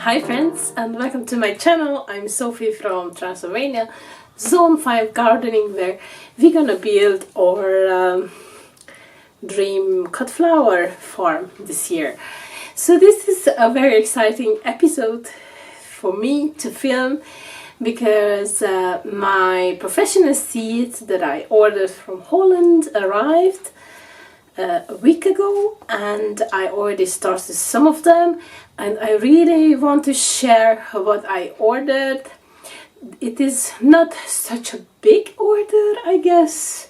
Hi friends, and welcome to my channel. I'm Sophie from Transylvania, Zone 5 gardening, where we're gonna build our dream cut flower farm this year. So this is a very exciting episode for me to film because my professional seeds that I ordered from Holland arrived a week ago, and I already started some of them, and I really want to share what I ordered. It is not such a big order, I guess,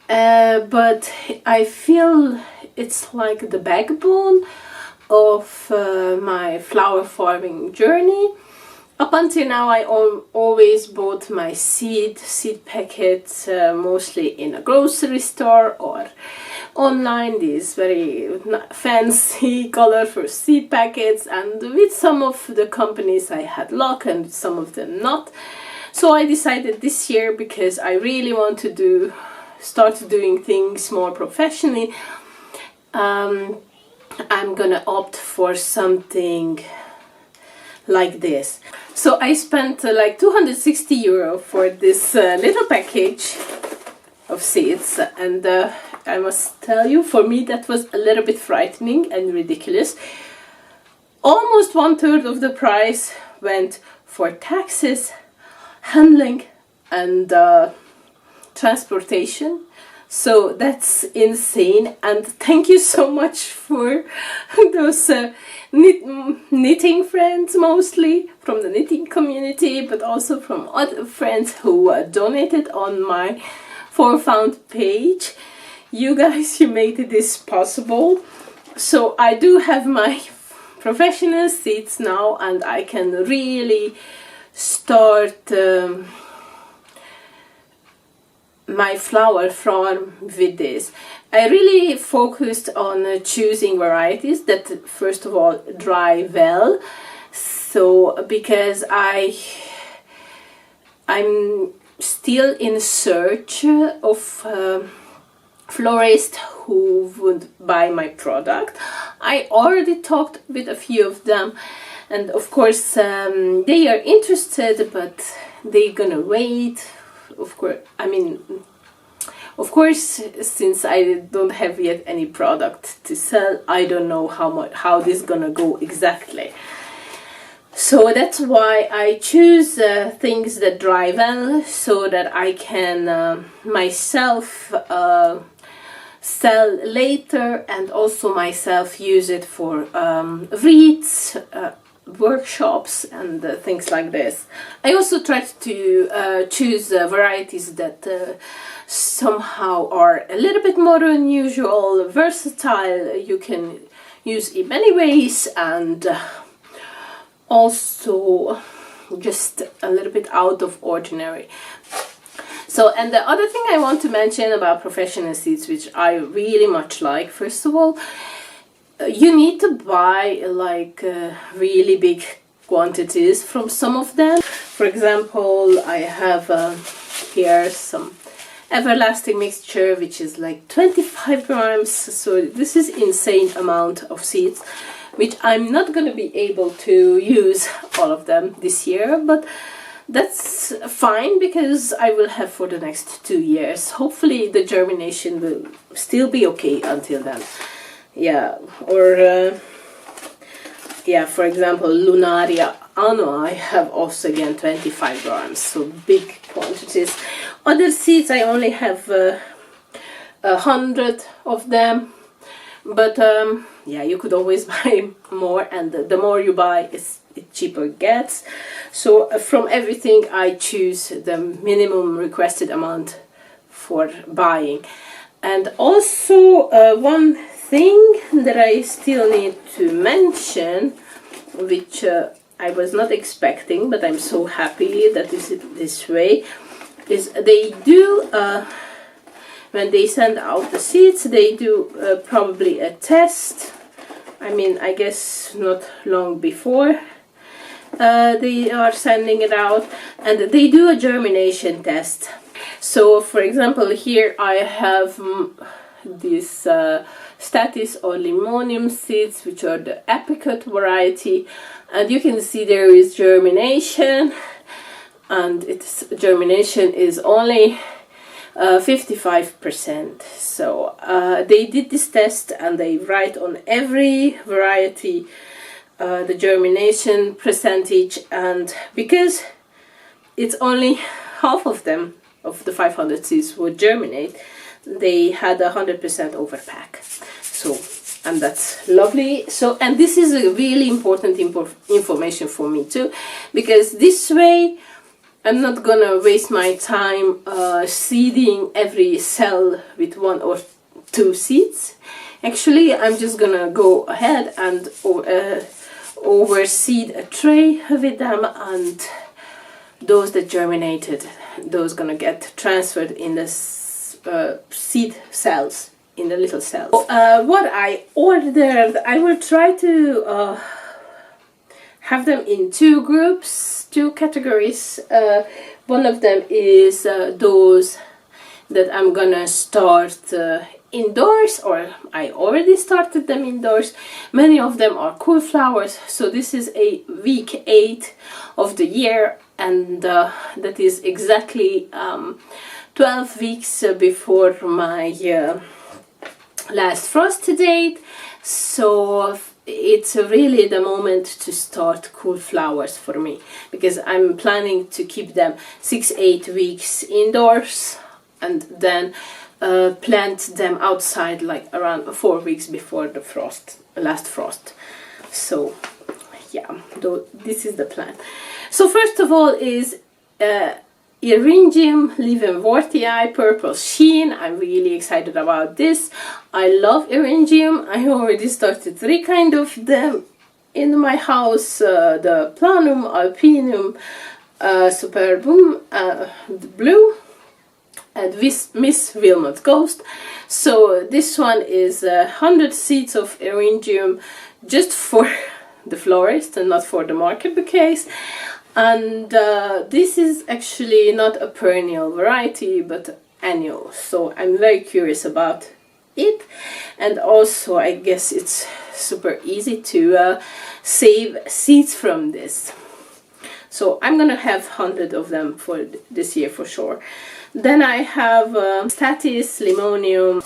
but I feel it's like the backbone of my flower farming journey. Up until now, I always bought my seed packets mostly in a grocery store or online, these very fancy colorful seed packets, and with some of the companies I had luck and some of them not. So I decided this year, because I really want to start doing things more professionally, I'm gonna opt for something like this. So I spent like €260 for this little package of seeds, and I must tell you, for me that was a little bit frightening and ridiculous. Almost 1/3 of the price went for taxes, handling, and transportation. So that's insane, and thank you so much for those knitting friends, mostly from the knitting community, but also from other friends who donated on my For Found page. You guys, you made this possible. So I do have my professional seeds now, and I can really start my flower farm with this. I really focused on choosing varieties that first of all dry well, so because I'm still in search of florists who would buy my product. I already talked with a few of them, and of course they are interested, but they're gonna wait. Of course, since I don't have yet any product to sell, I don't know how this is gonna go exactly. So that's why I choose things that dry well, so that I can myself sell later, and also myself use it for wreaths, workshops, and things like this. I also tried to choose varieties that somehow are a little bit more unusual, versatile, you can use in many ways, and also just a little bit out of ordinary. So, and the other thing I want to mention about professional seeds, which I really much like, first of all, you need to buy like really big quantities from some of them. For example, I have here some everlasting mixture, which is like 25 grams. So this is insane amount of seeds, which I'm not going to be able to use all of them this year, but that's fine because I will have for the next 2 years. Hopefully the germination will still be okay until then. Yeah, or yeah, for example, Lunaria Anno, I have also again 25 grams, so big quantities. Other seeds I only have 100 of them, but yeah, you could always buy more, and the more you buy, it cheaper it gets. So from everything I choose the minimum requested amount for buying. And also one thing that I still need to mention, which I was not expecting, but I'm so happy that this is this way, is they do when they send out the seeds, they do probably a test. I mean, I guess not long before they are sending it out, and they do a germination test. So for example, here I have these statice or limonium seeds, which are the apricot variety, and you can see there is germination, and its germination is only 55%. So they did this test and they write on every variety the germination percentage, and because it's only half of them, of the 500 seeds, would germinate, they had 100% overpack. So, and that's lovely. So, and this is a really important information for me too, because this way I'm not gonna waste my time seeding every cell with 1 or 2 seeds. Actually, I'm just gonna go ahead and overseed a tray with them, and those that germinated, those gonna get transferred in the seed cells, in the little cells. What I ordered, I will try to have them in 2 groups, 2 categories. One of them is those that I'm gonna start indoors, or I already started them indoors. Many of them are cool flowers, so this is a week 8 of the year, and that is exactly 12 weeks before my last frost date. So it's really the moment to start cool flowers for me, because I'm planning to keep them 6-8 weeks indoors and then plant them outside like around 4 weeks before the last frost. So yeah, this is the plan. So first of all is Eryngium leavenworthii purple sheen. I'm really excited about this. I love Eryngium. I already started 3 kind of them in my house. The Planum alpinum superbum, the blue, and Miss Wilmot Ghost. So this one is 100 seeds of Eryngium just for the florist and not for the market bouquets. And this is actually not a perennial variety, but annual. So I'm very curious about it. And also, I guess it's super easy to save seeds from this. So I'm gonna have 100 of them for this year for sure. Then I have Statice limonium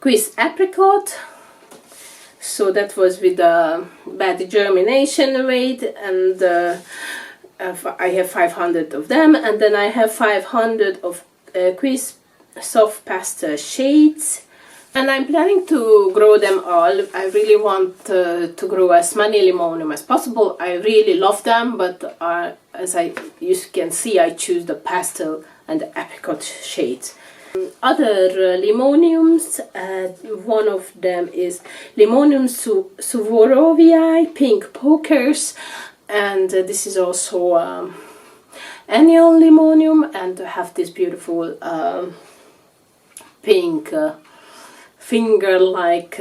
quiz apricot. So that was with a bad germination rate, and I have 500 of them, and then I have 500 of crisp soft pastel shades, and I'm planning to grow them all. I really want to grow as many limonium as possible. I really love them, but as you can see, I choose the pastel and the apricot shades. Other limoniums, one of them is Limonium suvorovii pink pokers, and this is also annual limonium, and have this beautiful pink finger-like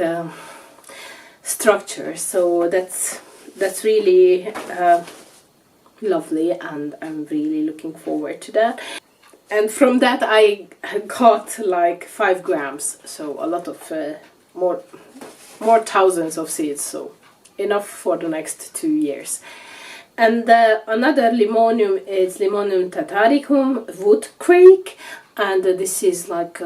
structure. So that's really lovely, and I'm really looking forward to that. And from that I got like 5 grams, so a lot of more thousands of seeds, so enough for the next 2 years. And another limonium is Limonium tataricum woodcrake, and this is like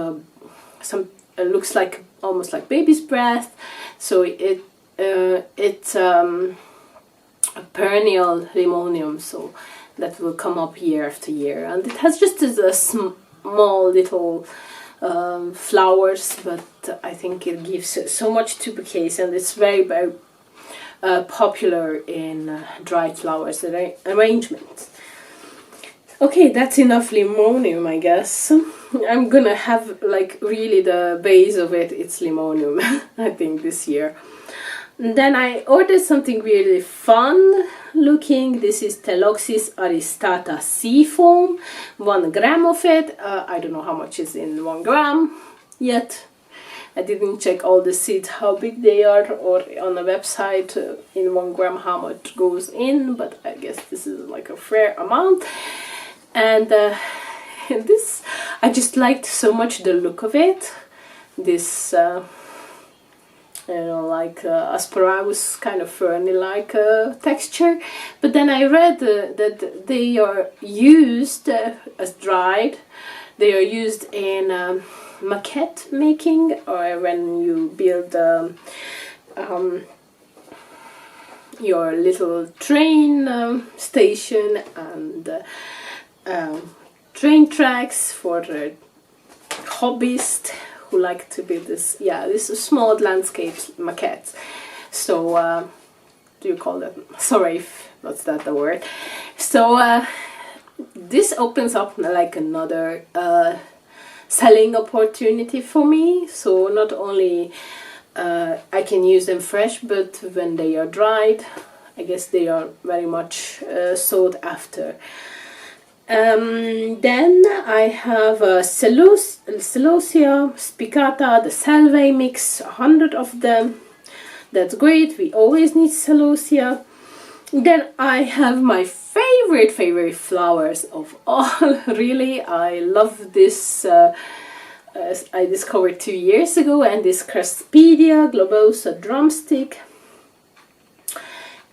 looks like almost like baby's breath. So it's a perennial limonium, so that will come up year after year, and it has just a small little flowers, but I think it gives so much to bouquets, and it's very, very popular in dried flowers arrangements. Okay, that's enough limonium, I guess. I'm gonna have like really the base of it, it's limonium, I think, this year. And then I ordered something really fun looking. This is Teloxys aristata sea foam, 1 gram of it. I don't know how much is in 1 gram yet. I didn't check all the seeds, how big they are, or on the website in 1 gram how much goes in, but I guess this is like a fair amount. And this, I just liked so much the look of it. this you know, like asparagus kind of ferny like texture. But then I read that they are used as dried. They are used in maquette making, or when you build your little train station and train tracks for the hobbyist who like to build this, this small landscape maquettes. So do you call that? Sorry if that's that the word. So this opens up like another selling opportunity for me. So not only I can use them fresh, but when they are dried, I guess they are very much sought after. Then I have celosia spicata, the celery mix, 100 of them. That's great, we always need celosia. Then I have my favorite flowers of all. Really, I love this. I discovered 2 years ago, and this Craspedia globosa drumstick.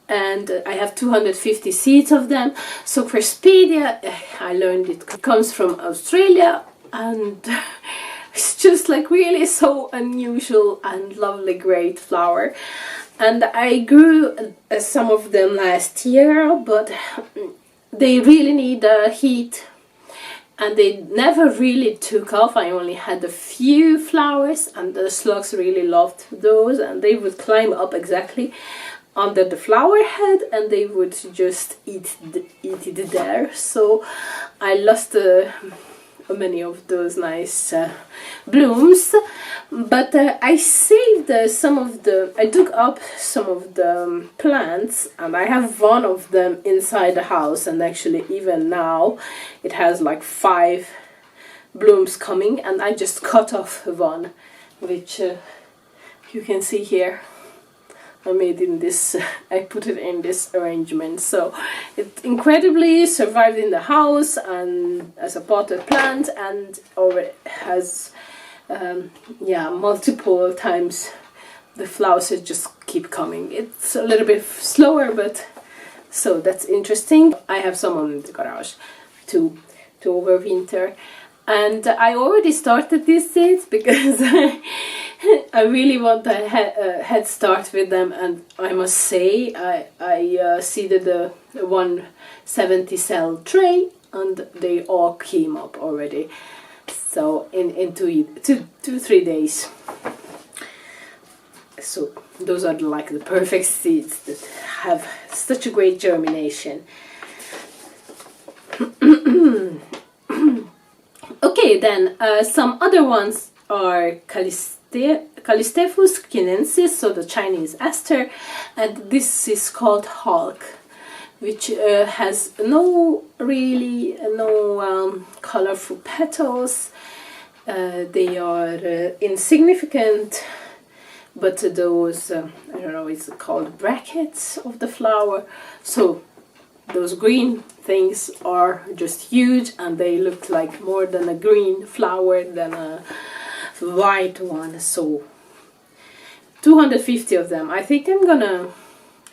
And I have 250 seeds of them. So Craspedia, I learned it comes from Australia, and it's just like really so unusual and lovely, great flower. And I grew some of them last year, but they really need heat, and they never really took off. I only had a few flowers, and the slugs really loved those, and they would climb up exactly under the flower head, and they would just eat it there. So I lost many of those nice blooms, but I saved some of the. I dug up some of the plants, and I have one of them inside the house, and actually even now it has like 5 blooms coming, and I just cut off one, which you can see here. I made in this, I put it in this arrangement. So it incredibly survived in the house and as a potted plant, and already has multiple times the flowers just keep coming. It's a little bit slower, but so that's interesting. I have some on the garage to overwinter. And I already started these seeds because I really want a head start with them, and I must say I seeded the 170 cell tray, and they all came up already. So in 2-3 days. So those are like the perfect seeds that have such a great germination. Okay, then some other ones are Callistephus chinensis, so the Chinese aster, and this is called Hulk, which has no colorful petals. They are insignificant, but those I don't know, it's called brackets of the flower. So those green things are just huge, and they look like more than a green flower than a white one. So 250 of them. I think I'm gonna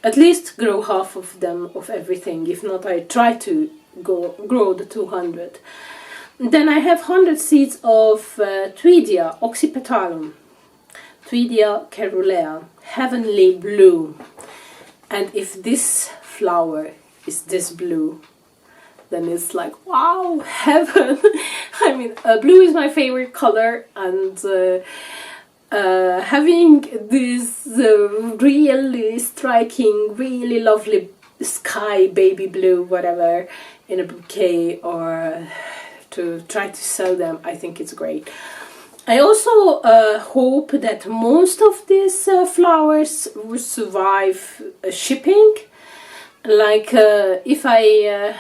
at least grow half of them of everything. If not, I try to grow the 200. Then I have 100 seeds of Tweedia oxypetalum, Tweedia caerulea, heavenly blue. And if this flower is this blue, then it's like, wow, heaven. I mean, blue is my favorite color, and having this really striking, really lovely sky baby blue, whatever, in a bouquet, or to try to sell them, I think it's great. I also hope that most of these flowers will survive shipping. Like if I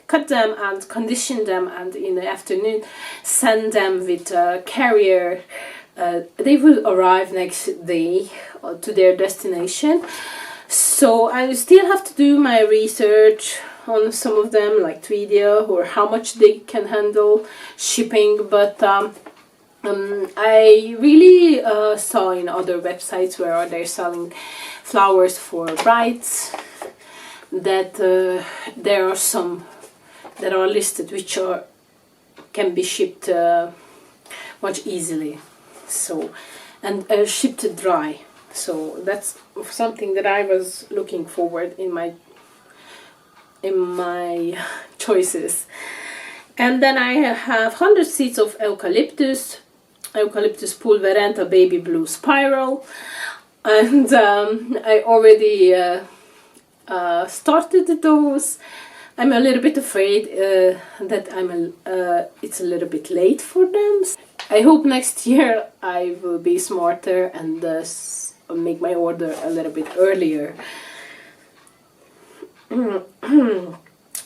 cut them and condition them, and in the afternoon send them with a carrier, they will arrive next day to their destination. So I still have to do my research on some of them, like Tweedia, or how much they can handle shipping, but I really saw in other websites where they're selling flowers for brides that there are some that are listed which can be shipped much easily, so, and shipped dry. So that's something that I was looking forward in my choices. And then I have 100 seeds of eucalyptus pulverenta baby blue spiral, and I already started those. I'm a little bit afraid that it's a little bit late for them. I hope next year I will be smarter and make my order a little bit earlier. And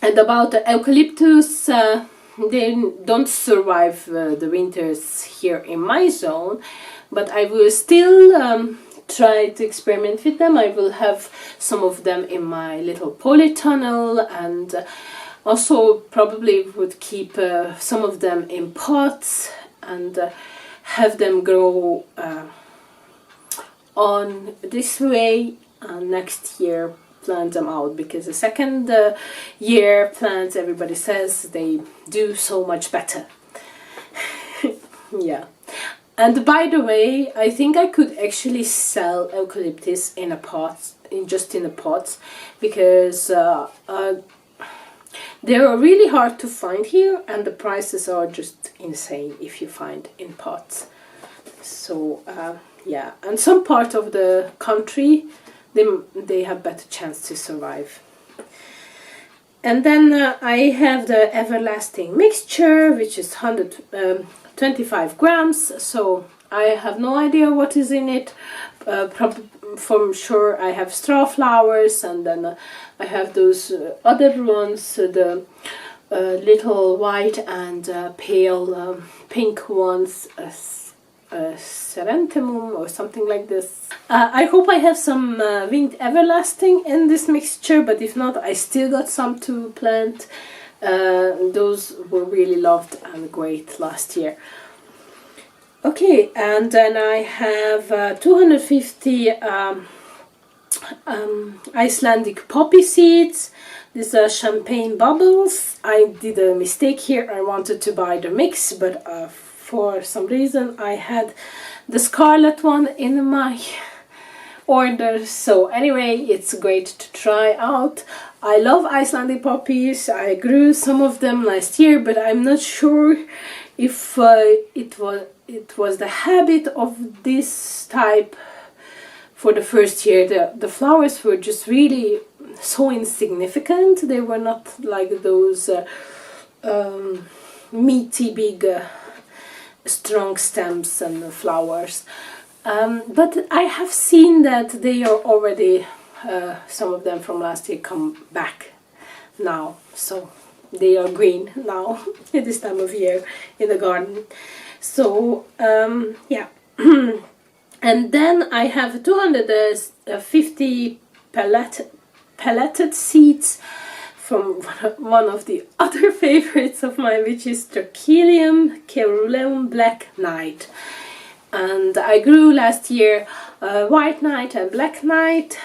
about the eucalyptus, they don't survive the winters here in my zone, but I will still try to experiment with them. I will have some of them in my little polytunnel, and also probably would keep some of them in pots and have them grow on this way, next year plant them out, because the second year plants, everybody says they do so much better. Yeah. And by the way, I think I could actually sell eucalyptus in a pot, just in a pot, because they are really hard to find here, and the prices are just insane if you find in pots. So yeah, and some part of the country they have better chance to survive. And then I have the everlasting mixture, which is 125 grams. So I have no idea what is in it. For sure I have straw flowers, and then I have those other ones, the little white and pale pink ones, serentemum or something like this. I hope I have some winged everlasting in this mixture, but if not, I still got some to plant. Those were really loved and great last year. Okay, and then I have 250 Icelandic poppy seeds. These are champagne bubbles. I did a mistake here. I wanted to buy the mix, but for some reason I had the scarlet one in my order. So anyway, it's great to try out. I love Icelandic poppies. I grew some of them last year, but I'm not sure if it was the habit of this type for the first year. The flowers were just really so insignificant. They were not like those meaty big strong stems and flowers, but I have seen that they are already some of them from last year come back now, so they are green now at this time of year in the garden. So yeah. And then I have 250 pelleted seeds from one of the other favorites of mine, which is Trachelium caerulum Black Knight. And I grew last year White Knight and Black Knight,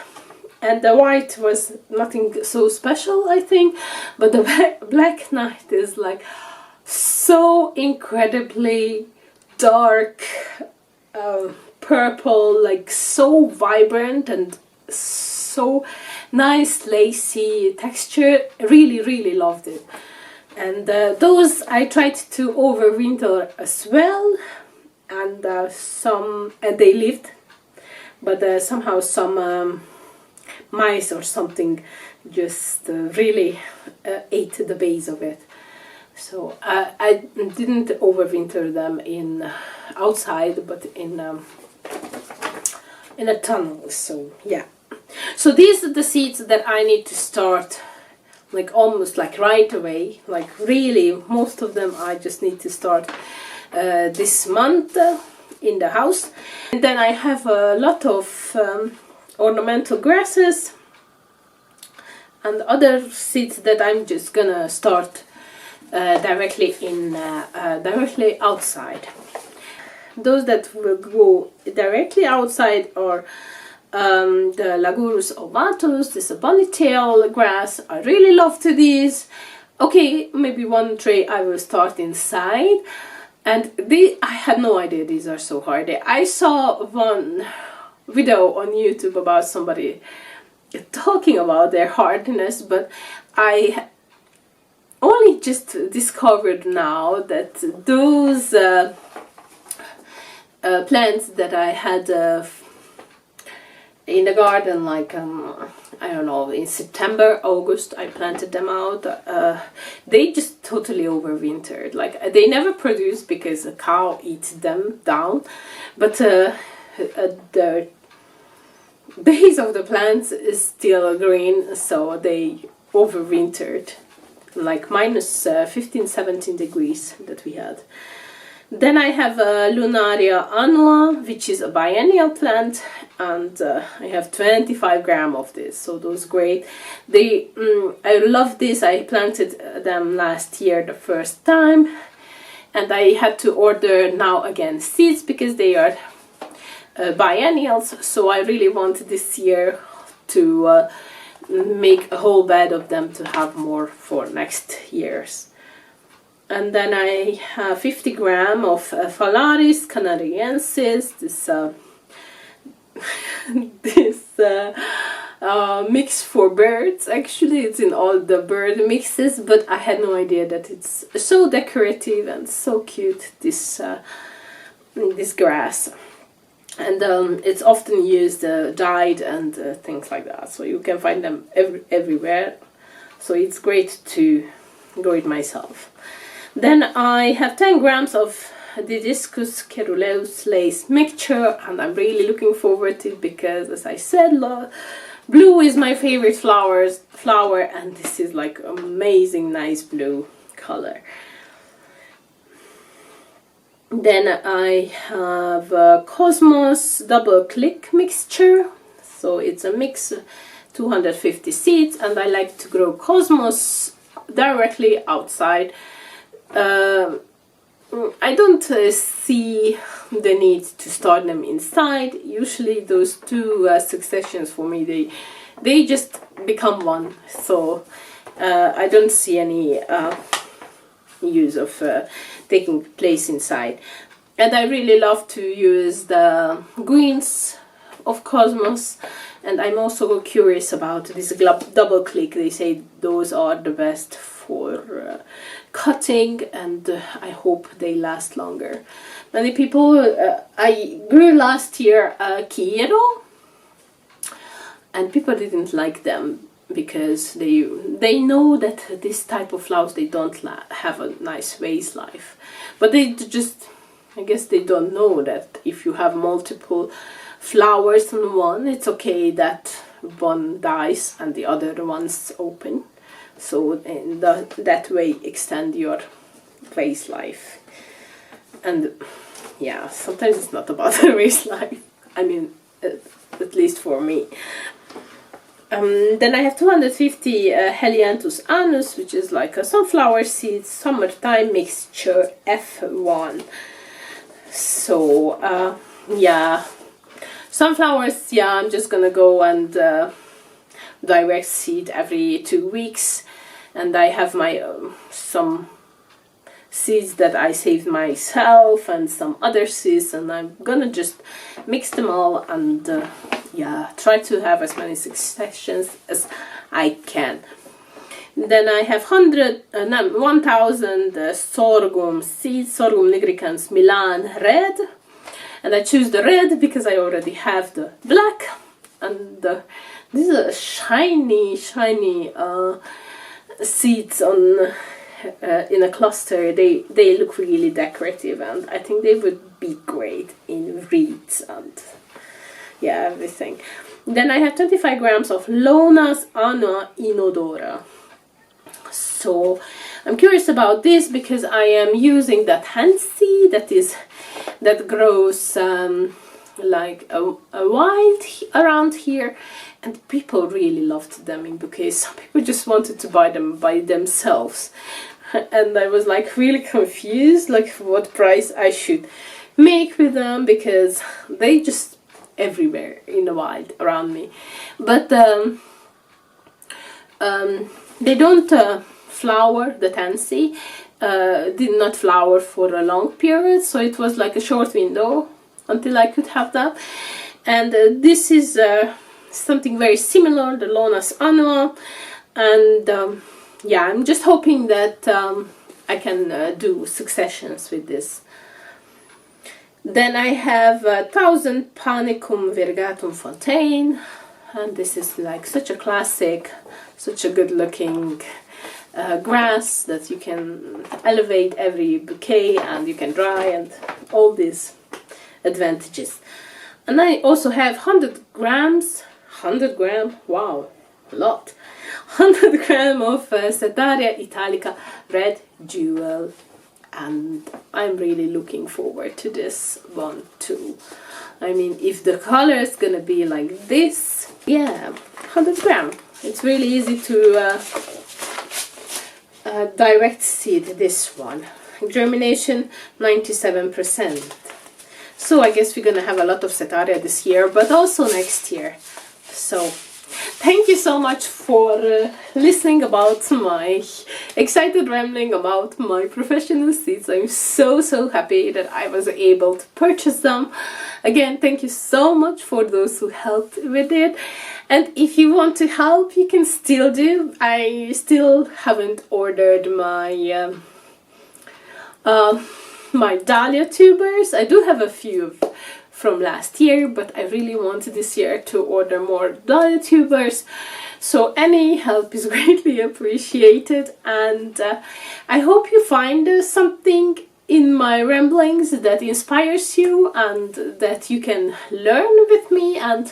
and the white was nothing so special, I think, but the Black Knight is like so incredibly dark purple, like so vibrant and so nice lacy texture. Really loved it. And those I tried to overwinter as well, and they lived, but somehow some mice or something just really ate the base of it. So I didn't overwinter them in outside, but in a tunnel. So yeah. So these are the seeds that I need to start, like almost like right away. Like really, most of them I just need to start this month in the house. And then I have a lot of ornamental grasses and other seeds that I'm just gonna start directly outside. those that will grow directly outside are the Lagurus ovatus, this bunny tail grass. I really love to these. Okay, maybe one tray I will start inside. And I had no idea these are so hard. I saw one video on YouTube about somebody talking about their hardness, but I only just discovered now that those plants that I had in the garden, like I don't know, in September, August, I planted them out. They just totally overwintered. Like, they never produce because a cow eats them down, but the base of the plants is still green, so they overwintered, like minus 15-17 degrees that we had. Then I have Lunaria annua, which is a biennial plant, and I have 25 grams of this, so those great. I love this. I planted them last year the first time, and I had to order now again seeds because they are biennials, so I really want this year to make a whole bed of them to have more for next year's. And then I have 50 grams of Phalaris canariensis, this mix for birds. Actually, it's in all the bird mixes, but I had no idea that it's so decorative and so cute, this grass. And it's often used dyed and things like that, so you can find them everywhere, so it's great to grow it myself. Then I have 10 grams of Didiscus caeruleus lace mixture, and I'm really looking forward to it because, as I said, blue is my favorite flower, and this is like amazing nice blue color. Then I have Cosmos double click mixture, so it's a mix 250 seeds, and I like to grow Cosmos directly outside. I don't see the need to start them inside. Usually those two successions for me, they just become one, so I don't see any use of taking place inside. And I really love to use the greens of Cosmos, and I'm also curious about this double click. They say those are the best for cutting, and I hope they last longer. Many people, I grew last year Kiero, and people didn't like them because they know that this type of flowers, they don't have a nice vase life, but they just, I guess they don't know that if you have multiple flowers on one, it's okay that one dies and the other ones open. So in that way extend your vase life. And yeah, sometimes it's not about the vase life, I mean, at least for me. Then I have 250 Helianthus annus, which is like a sunflower seeds summertime mixture F1. So yeah, sunflowers, yeah, I'm just gonna go and direct seed every 2 weeks, and I have my some seeds that I saved myself and some other seeds, and I'm gonna just mix them all and yeah, try to have as many successions as I can. Then I have 1000 sorghum seeds, Sorghum nigricans Milan red, and I choose the red because I already have the black, and these are shiny seeds on in a cluster. They look really decorative, and I think they would be great in wreaths and yeah, everything. Then I have 25 grams of Lonas annua inodora. So I'm curious about this because I am using that hand seed that grows like a wild around here, and people really loved them in bouquets. Some people just wanted to buy them by themselves, and I was like really confused, like what price I should make with them, because they just everywhere in the wild around me. But they don't flower, the tansy did not flower for a long period, so it was like a short window until I could have them. And this is something very similar, the Lonas annua, and yeah, I'm just hoping that I can do successions with this. Then I have 1000 Panicum virgatum fontaine, and this is like such a classic, such a good looking grass that you can elevate every bouquet and you can dry and all these advantages. And I also have 100 grams, 100 gram, wow, a lot, 100 gram of Setaria italica red jewel, and I'm really looking forward to this one too. I mean, if the color is gonna be like this, yeah, 100 gram. It's really easy to direct seed this one. Germination 97%. So I guess we're gonna have a lot of Setaria this year, but also next year. So thank you so much for listening about my excited rambling about my professional seeds. I'm so happy that I was able to purchase them. Again, thank you so much for those who helped with it. And if you want to help, you can still do. I still haven't ordered my my dahlia tubers. I do have a few from last year, but I really wanted this year to order more dahlia tubers. So any help is greatly appreciated, and I hope you find something in my ramblings that inspires you and that you can learn with me, and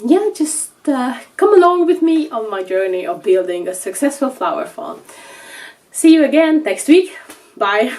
yeah, just come along with me on my journey of building a successful flower farm. See you again next week. Bye.